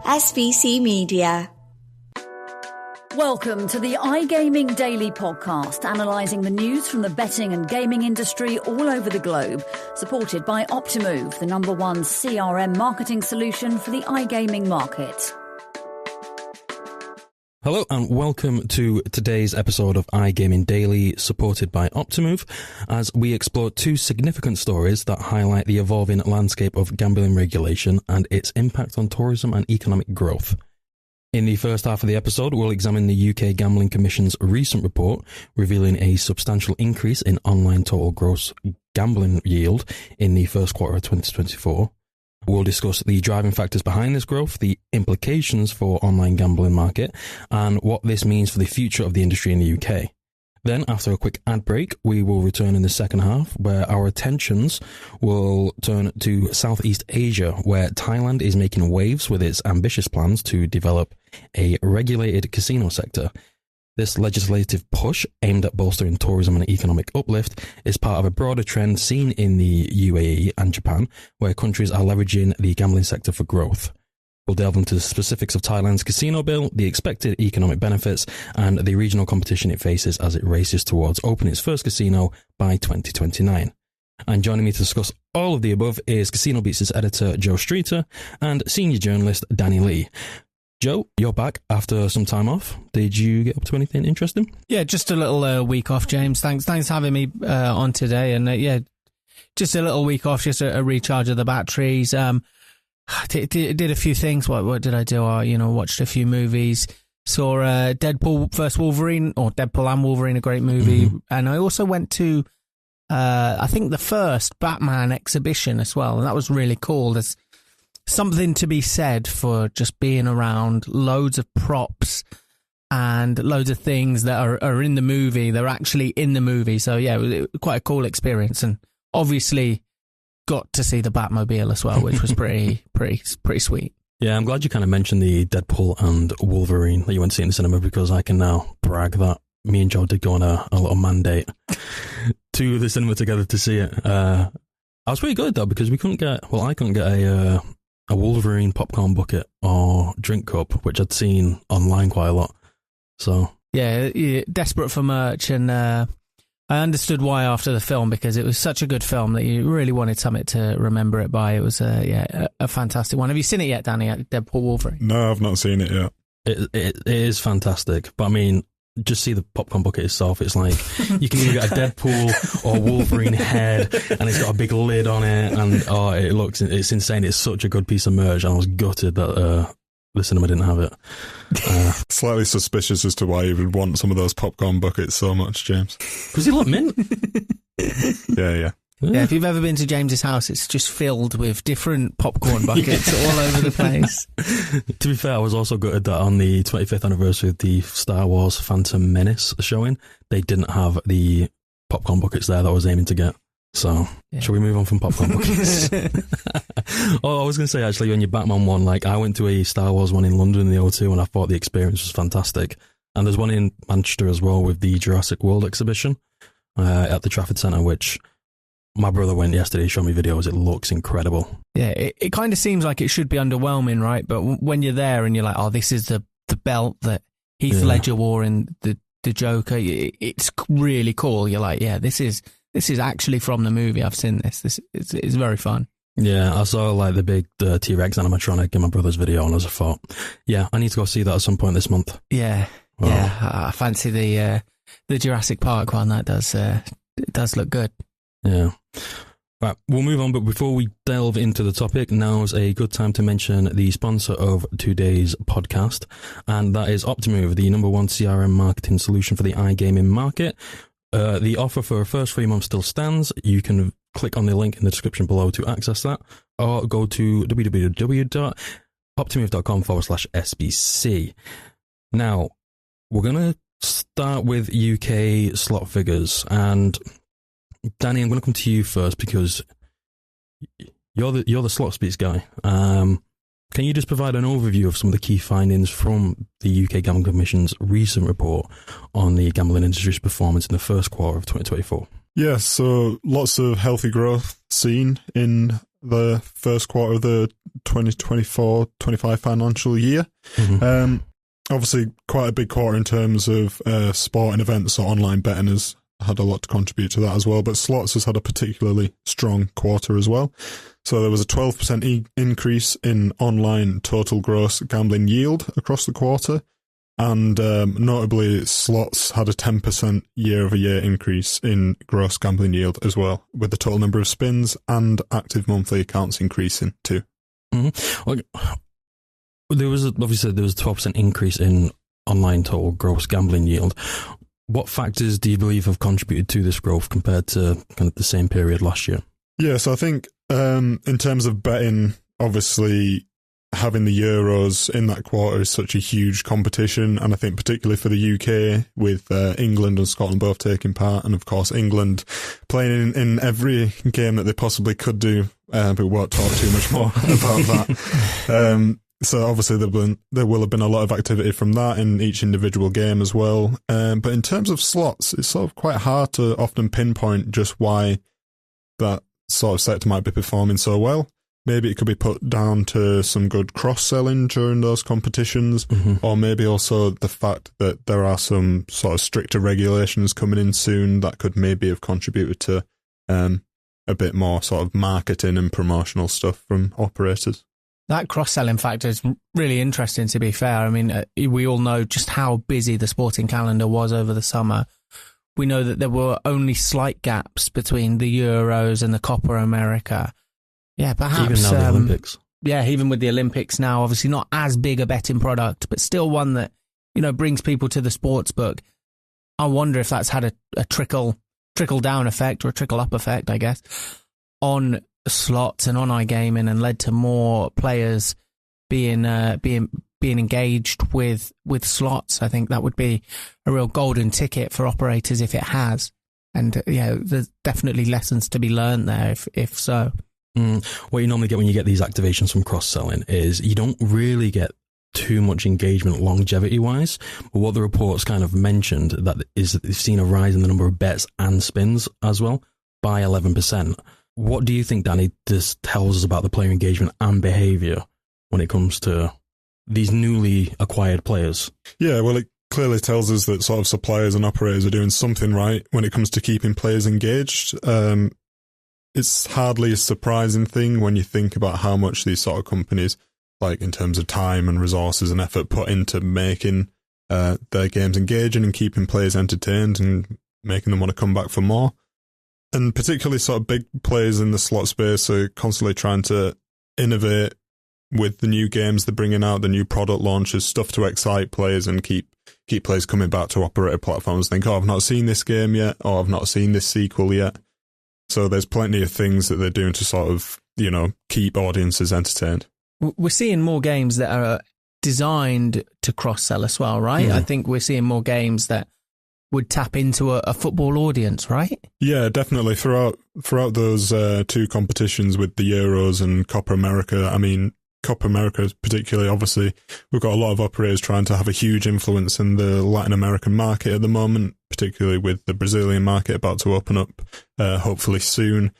SBC Media. Welcome to the iGaming Daily Podcast, analysing the news from the betting and gaming industry all over the globe, supported by Optimove, the #1 CRM marketing solution for the iGaming market. Hello and welcome to today's episode of iGaming Daily, supported by Optimove, as we explore two significant stories that highlight the evolving landscape of gambling regulation and its impact on tourism and economic growth. In the first half of the episode, we'll examine the UK Gambling Commission's recent report revealing a substantial increase in online total gross gambling yield in the first quarter of 2024. We'll discuss the driving factors behind this growth, the implications for online gambling market, and what this means for the future of the industry in the UK. Then, after a quick ad break, we will return in the second half, where our attentions will turn to Southeast Asia, where Thailand is making waves with its ambitious plans to develop a regulated casino sector. This legislative push, aimed at bolstering tourism and economic uplift, is part of a broader trend seen in the UAE and Japan, where countries are leveraging the gambling sector for growth. We'll delve into the specifics of Thailand's casino bill, the expected economic benefits, and the regional competition it faces as it races towards opening its first casino by 2029. And joining me to discuss all of the above is CasinoBeats Editor Joe Streeter and senior journalist Danny Lee. Joe, you're back after some time off. Did you get up to anything interesting? Yeah, just a little week off, James. Thanks for having me on today. And just a little week off, just a recharge of the batteries. Did a few things. What did I do? Watched a few movies. Saw Deadpool vs. Wolverine, or Deadpool and Wolverine, a great movie. Mm-hmm. And I also went to, I think, the first Batman exhibition as well. And that was really cool. There's something to be said for just being around loads of props and loads of things that are in the movie. They're actually in the movie. So, yeah, it was quite a cool experience. And obviously got to see the Batmobile as well, which was pretty sweet. Yeah, I'm glad you kind of mentioned the Deadpool and Wolverine that you went to see in the cinema, because I can now brag that me and Joe did go on a little mandate to the cinema together to see it. I was pretty good though, because I couldn't get a Wolverine popcorn bucket or drink cup, which I'd seen online quite a lot. So yeah, desperate for merch, and I understood why after the film, because it was such a good film that you really wanted something to remember it by. It was a fantastic one. Have you seen it yet, Danny? Deadpool Wolverine? No, I've not seen it yet. It is fantastic, but I mean, just see the popcorn bucket itself. It's like you can either get a Deadpool or Wolverine head, and it's got a big lid on it, and it's insane. It's such a good piece of merch, and I was gutted that the cinema didn't have it. Slightly suspicious as to why you would want some of those popcorn buckets so much, James. Because you like mint. Yeah. Yeah, if you've ever been to James's house, it's just filled with different popcorn buckets all over the place. To be fair, I was also gutted that on the 25th anniversary of the Star Wars Phantom Menace showing, they didn't have the popcorn buckets there that I was aiming to get. So, Shall we move on from popcorn buckets? Oh, I was going to say, actually, on your Batman one, like, I went to a Star Wars one in London in the O2, and I thought the experience was fantastic. And there's one in Manchester as well with the Jurassic World exhibition at the Trafford Centre, which my brother went yesterday, showed me videos. It looks incredible. Yeah, it kind of seems like it should be underwhelming, right? But when you're there and you're like, oh, this is the belt that Heath Ledger wore in the Joker, it's really cool. You're like, yeah, this is actually from the movie. I've seen this. It's very fun. Yeah, I saw like the big T-Rex animatronic in my brother's video, and I thought, yeah, I need to go see that at some point this month. Yeah, I fancy the Jurassic Park one. That does look good. Yeah. Right, we'll move on, but before we delve into the topic, now's a good time to mention the sponsor of today's podcast, and that is Optimove, the #1 CRM marketing solution for the iGaming market. The offer for a first 3 months still stands. You can click on the link in the description below to access that, or go to www.optimove.com/SBC. Now, we're going to start with UK slot figures, and Danny, I'm going to come to you first because you're the slot speeds guy. Can you just provide an overview of some of the key findings from the UK Gambling Commission's recent report on the gambling industry's performance in the first quarter of 2024? Yeah, so lots of healthy growth seen in the first quarter of the 2024-25 financial year. Obviously, quite a big quarter in terms of sporting events, so online betting has had a lot to contribute to that as well. But slots has had a particularly strong quarter as well. So there was a 12% increase in online total gross gambling yield across the quarter. And notably, slots had a 10% year-over-year increase in gross gambling yield as well, with the total number of spins and active monthly accounts increasing too. Well, there was a 12% increase in online total gross gambling yield. What factors do you believe have contributed to this growth compared to kind of the same period last year? Yeah, so I think in terms of betting, obviously having the Euros in that quarter is such a huge competition, and I think particularly for the UK with England and Scotland both taking part, and of course England playing in every game that they possibly could do, but we won't talk too much more about that. So obviously there will have been a lot of activity from that in each individual game as well. But in terms of slots, it's sort of quite hard to often pinpoint just why that sort of sector might be performing so well. Maybe it could be put down to some good cross-selling during those competitions, or maybe also the fact that there are some sort of stricter regulations coming in soon that could maybe have contributed to a bit more sort of marketing and promotional stuff from operators. That cross-selling factor is really interesting, to be fair. I mean, we all know just how busy the sporting calendar was over the summer. We know that there were only slight gaps between the Euros and the Copa America. Yeah, perhaps. Even now the Olympics. Yeah, even with the Olympics now, obviously not as big a betting product, but still one that, you know, brings people to the sports book. I wonder if that's had a trickle-down effect, or a trickle-up effect, I guess, on slots and on iGaming, and led to more players being engaged with slots. I think that would be a real golden ticket for operators if it has. And, yeah, there's definitely lessons to be learned there if so. What you normally get when you get these activations from cross-selling is you don't really get too much engagement longevity-wise. But what the reports kind of mentioned is that they've seen a rise in the number of bets and spins as well by 11%. What do you think, Danny, this tells us about the player engagement and behaviour when it comes to these newly acquired players? Yeah, well, it clearly tells us that sort of suppliers and operators are doing something right when it comes to keeping players engaged. It's hardly a surprising thing when you think about how much these sort of companies, like in terms of time and resources and effort, put into making their games engaging and keeping players entertained and making them want to come back for more. And particularly sort of big players in the slot space are constantly trying to innovate with the new games they're bringing out, the new product launches, stuff to excite players and keep players coming back to operator platforms and think, oh, I've not seen this game yet, or I've not seen this sequel yet. So there's plenty of things that they're doing to sort of, you know, keep audiences entertained. We're seeing more games that are designed to cross-sell as well, right? Yeah. I think we're seeing more games that would tap into a football audience, right? Yeah, definitely. Throughout those two competitions with the Euros and Copa America, I mean, Copa America particularly, obviously, we've got a lot of operators trying to have a huge influence in the Latin American market at the moment, particularly with the Brazilian market about to open up, hopefully soon.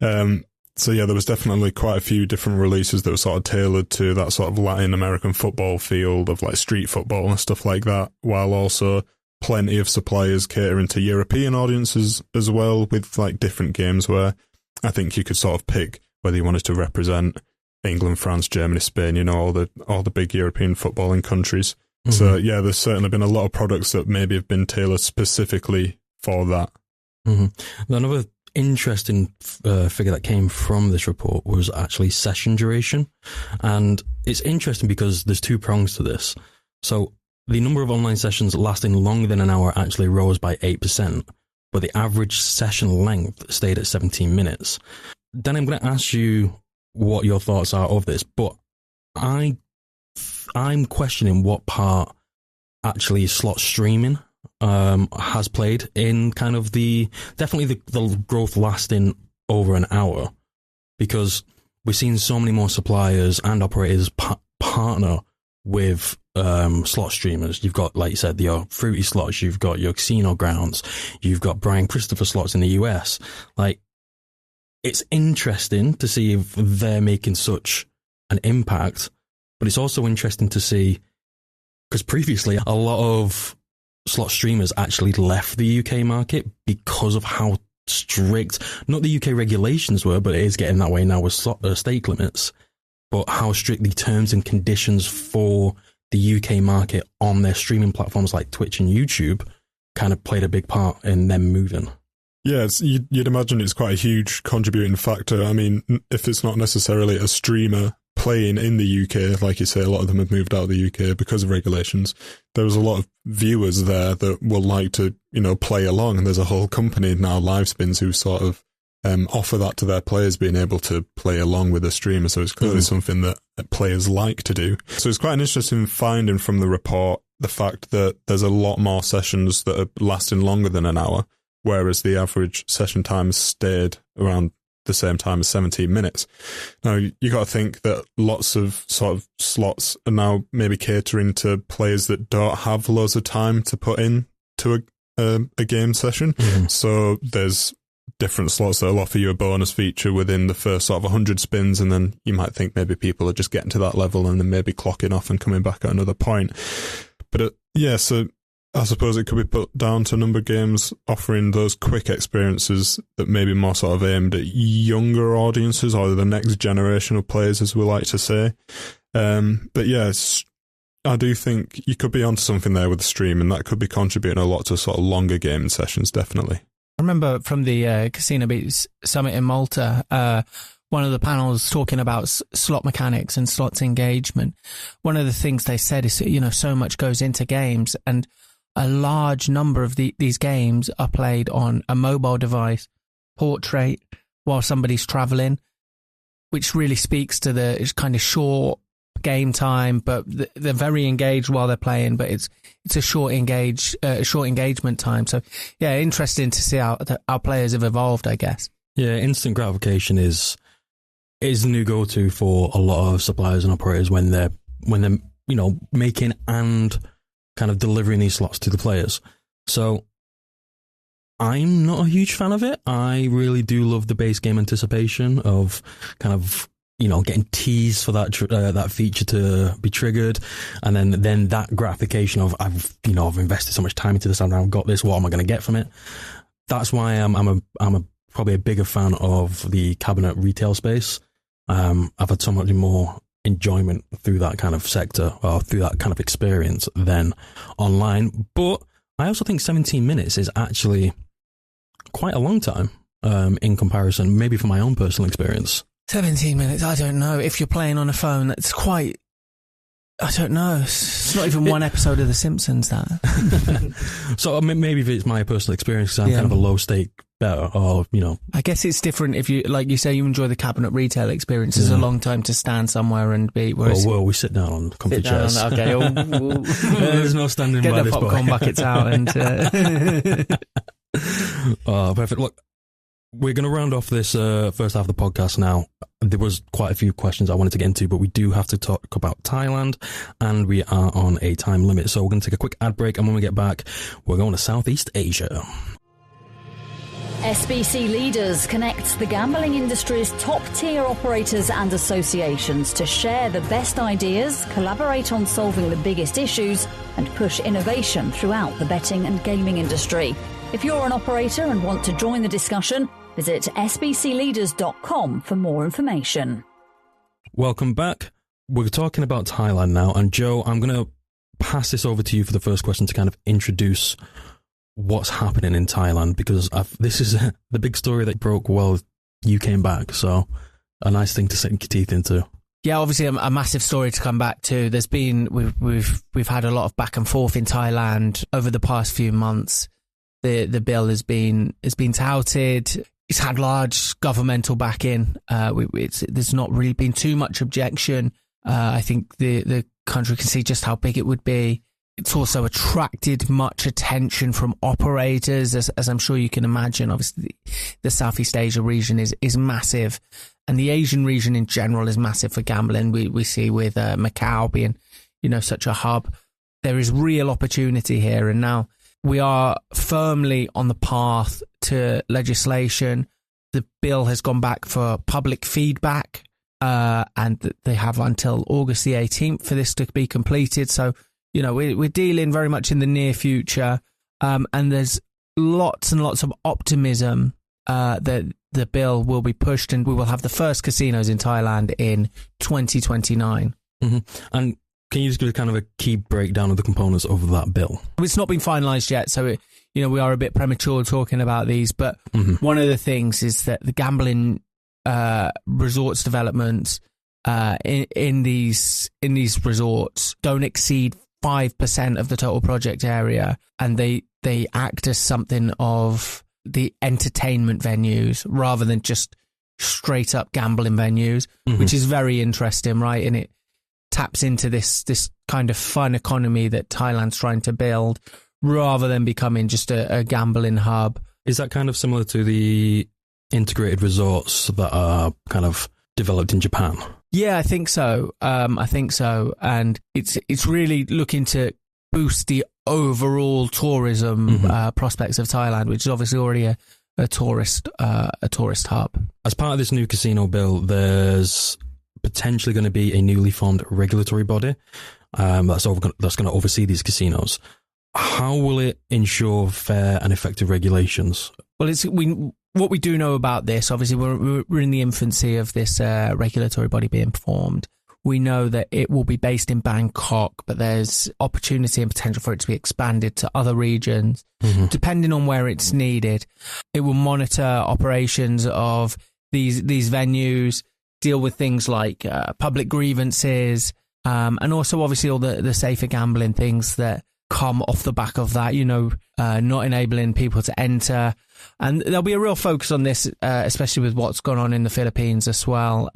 So yeah, there was definitely quite a few different releases that were sort of tailored to that sort of Latin American football field of like street football and stuff like that, while also plenty of suppliers catering to European audiences as well, with like different games where I think you could sort of pick whether you wanted to represent England, France, Germany, Spain, you know, all the big European footballing countries. Mm-hmm. So yeah, there's certainly been a lot of products that maybe have been tailored specifically for that. Mm-hmm. Another interesting figure that came from this report was actually session duration. And it's interesting because there's two prongs to this. So the number of online sessions lasting longer than an hour actually rose by 8%, but the average session length stayed at 17 minutes. Danny, I'm going to ask you what your thoughts are of this, but I'm questioning what part actually slot streaming has played in kind of definitely the growth lasting over an hour, because we've seen so many more suppliers and operators partner with slot streamers. You've got, like you said, your Fruity Slots, you've got your Casino Grounds, you've got Brian Christopher Slots in the US. Like, it's interesting to see if they're making such an impact. But it's also interesting to see, because previously a lot of slot streamers actually left the UK market because of how strict, not the UK regulations were, but it is getting that way now with stake limits, but how strict the terms and conditions for the UK market on their streaming platforms like Twitch and YouTube kind of played a big part in them moving. Yeah, you'd imagine it's quite a huge contributing factor. I mean, if it's not necessarily a streamer playing in the UK, like you say, a lot of them have moved out of the UK because of regulations. There was a lot of viewers there that will like to, play along, and there's a whole company now, Livespins, who sort of offer that to their players, being able to play along with a streamer. So it's clearly something that players like to do. So it's quite an interesting finding from the report, the fact that there's a lot more sessions that are lasting longer than an hour, whereas the average session time stayed around the same time as 17 minutes. Now, you got to think that lots of sort of slots are now maybe catering to players that don't have loads of time to put in to a game session. So there's different slots that'll offer you a bonus feature within the first sort of 100 spins, and then you might think maybe people are just getting to that level and then maybe clocking off and coming back at another point. But so I suppose it could be put down to a number of games offering those quick experiences that may be more sort of aimed at younger audiences, or the next generation of players, as we like to say. But yes, I do think you could be onto something there with the stream, and that could be contributing a lot to sort of longer gaming sessions, definitely. I remember from the CasinoBeats Summit in Malta, one of the panels talking about slot mechanics and slots engagement. One of the things they said is, so much goes into games, and a large number of these games are played on a mobile device, portrait, while somebody's traveling, which really speaks to it's kind of short game time, but they're very engaged while they're playing, but it's a short engagement time. So yeah, interesting to see how our players have evolved, I guess. Yeah, instant gratification is the new go-to for a lot of suppliers and operators when they're making and kind of delivering these slots to the players. So I'm not a huge fan of it. I really do love the base game anticipation of kind of, getting teased for that feature to be triggered, and then that gratification of I've invested so much time into this, and I've got this. What am I going to get from it? That's why I'm probably a bigger fan of the cabinet retail space. I've had so much more enjoyment through that kind of sector, or through that kind of experience, than online. But I also think 17 minutes is actually quite a long time in comparison, maybe from my own personal experience. 17 minutes, I don't know. If you're playing on a phone, that's quite... I don't know. It's not even one episode of The Simpsons, that. So maybe if it's my personal experience, because I'm kind of a low-stake better, or, I guess it's different if you, like you say, you enjoy the cabinet retail experience. It's a long time to stand somewhere and be... Well, we sit down on comfy chairs. Okay. There's no standing by this boy. Get the popcorn buckets out and... Oh, perfect. Look, we're going to round off this first half of the podcast now. There was quite a few questions I wanted to get into, but we do have to talk about Thailand, and we are on a time limit. So we're going to take a quick ad break, and when we get back, we're going to Southeast Asia. SBC Leaders connects the gambling industry's top-tier operators and associations to share the best ideas, collaborate on solving the biggest issues, and push innovation throughout the betting and gaming industry. If you're an operator and want to join the discussion, visit sbcleaders.com for more information. Welcome back. We're talking about Thailand now, and Joe, I'm going to pass this over to you for the first question to kind of introduce what's happening in Thailand, because this is the big story that broke while you came back, so a nice thing to sink your teeth into. Yeah, obviously a massive story to come back to. There's been we've had a lot of back and forth in Thailand over the past few months. The bill has been touted. It's had large governmental backing. There's not really been too much objection. I think the country can see just how big it would be. It's also attracted much attention from operators, as I'm sure you can imagine. Obviously, the Southeast Asia region is massive, and the Asian region in general is massive for gambling. We see with Macau being, such a hub. There is real opportunity here, and now we are firmly on the path to legislation. The bill has gone back for public feedback. and they have until August the 18th for this to be completed. So, you know, we're dealing very much in the near future, and there's lots and lots of optimism that the bill will be pushed and we will have the first casinos in Thailand in 2029. Mm-hmm. And can you just give kind of a key breakdown of the components of that bill? It's not been finalised yet, so we are a bit premature talking about these. But one of the things is that the gambling resorts developments in these resorts don't exceed 5% of the total project area, and they act as something of the entertainment venues rather than just straight up gambling venues, which is very interesting, right? And it taps into this kind of fun economy that Thailand's trying to build rather than becoming just a gambling hub. Is that kind of similar to the integrated resorts that are kind of developed in Japan? Yeah, I think so. And it's really looking to boost the overall tourism prospects of Thailand, which is obviously already a tourist hub. As part of this new casino bill, there's potentially going to be a newly formed regulatory body that's going to oversee these casinos. How will it ensure fair and effective regulations? Well, what we do know about this, obviously, we're in the infancy of this regulatory body being formed. We know that it will be based in Bangkok, but there's opportunity and potential for it to be expanded to other regions, depending on where it's needed. It will monitor operations of these venues, deal with things like public grievances, and also obviously all the safer gambling things that come off the back of that, not enabling people to enter. And there'll be a real focus on this, especially with what's gone on in the Philippines as well.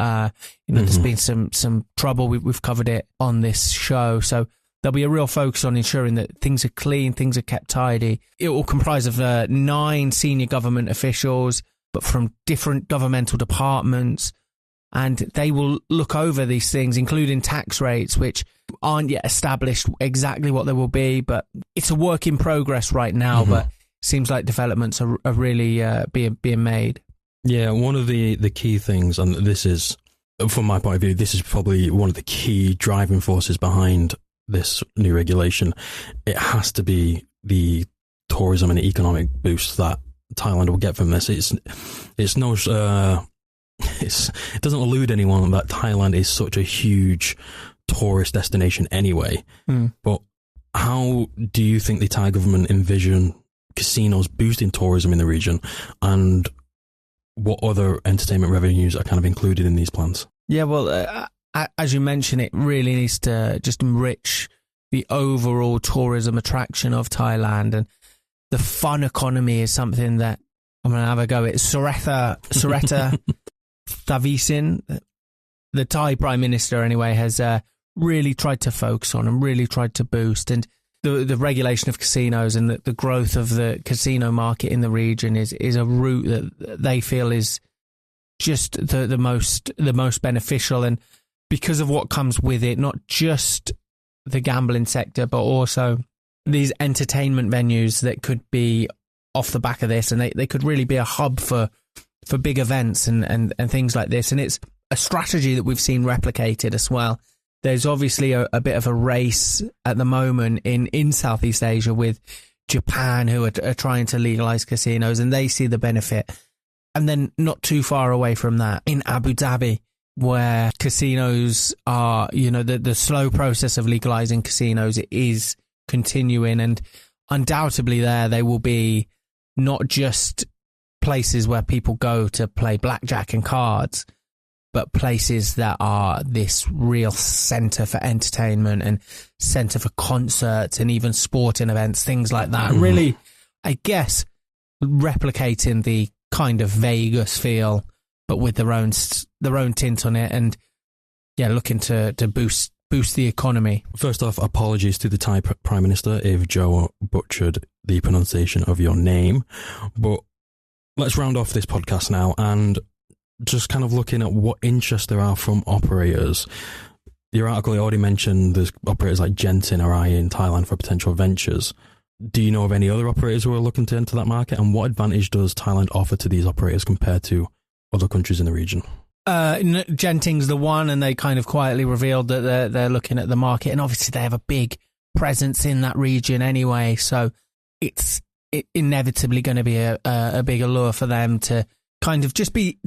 There's been some trouble. We've covered it on this show. So there'll be a real focus on ensuring that things are clean, things are kept tidy. It will comprise of 9 senior government officials, but from different governmental departments. And they will look over these things, including tax rates, which aren't yet established exactly what they will be, but it's a work in progress right now. But it seems like developments are really being made. Yeah, one of the key things, and this is, from my point of view, this is probably one of the key driving forces behind this new regulation. It has to be the tourism and economic boost that Thailand will get from this. It doesn't elude anyone that Thailand is such a huge tourist destination anyway. But how do you think the Thai government envision casinos boosting tourism in the region, and what other entertainment revenues are kind of included in these plans? Yeah, well, as you mentioned, it really needs to just enrich the overall tourism attraction of Thailand, and the fun economy is something that I'm going to have a go at. Sureta Thavisin, the Thai Prime Minister anyway, has really tried to focus on and really tried to boost. And the regulation of casinos and the growth of the casino market in the region is a route that they feel is just the most beneficial. And because of what comes with it, not just the gambling sector, but also these entertainment venues that could be off the back of this, and they could really be a hub for big events and things like this. And it's a strategy that we've seen replicated as well. There's obviously a bit of a race at the moment in Southeast Asia with Japan, who are trying to legalize casinos, and they see the benefit. And then not too far away from that, in Abu Dhabi, where casinos are, the slow process of legalizing casinos is continuing, and undoubtedly they will be not just places where people go to play blackjack and cards, but places that are this real centre for entertainment and centre for concerts and even sporting events, things like that. Really, I guess, replicating the kind of Vegas feel, but with their own tint on it, and looking to boost the economy. First off, apologies to the Thai Prime Minister if Joe butchered the pronunciation of your name, but let's round off this podcast now and just kind of looking at what interest there are from operators. Your article already mentioned there's operators like Genting are eyeing Thailand for potential ventures. Do you know of any other operators who are looking to enter that market, and what advantage does Thailand offer to these operators compared to other countries in the region? Genting's the one, and they kind of quietly revealed that they're looking at the market, and obviously they have a big presence in that region anyway, so it's inevitably going to be a big allure for them to kind of just be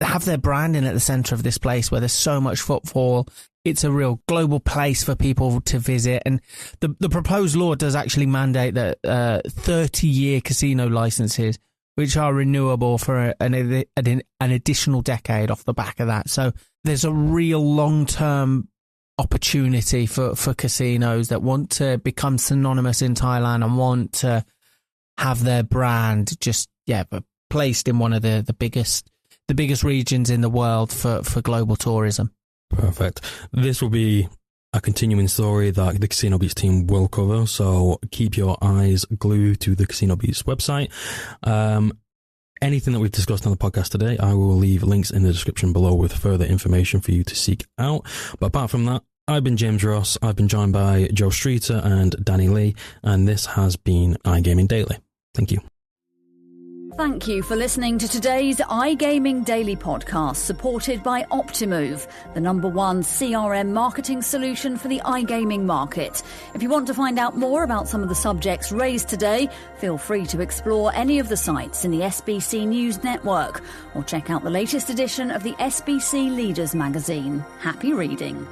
have their branding at the centre of this place where there's so much footfall. It's a real global place for people to visit, and the proposed law does actually mandate that 30-year casino licenses, which are renewable for an additional decade off the back of that. So there's a real long-term opportunity for casinos that want to become synonymous in Thailand and want to have their brand placed in one of the biggest regions in the world for global tourism. Perfect. This will be a continuing story that the CasinoBeats team will cover, so keep your eyes glued to the CasinoBeats website. Anything that we've discussed on the podcast today, I will leave links in the description below with further information for you to seek out. But apart from that, I've been James Ross, I've been joined by Joe Streeter and Danny Lee, and this has been iGaming Daily. Thank you. Thank you for listening to today's iGaming Daily podcast, supported by Optimove, the #1 CRM marketing solution for the iGaming market. If you want to find out more about some of the subjects raised today, feel free to explore any of the sites in the SBC News network or check out the latest edition of the SBC Leaders magazine. Happy reading.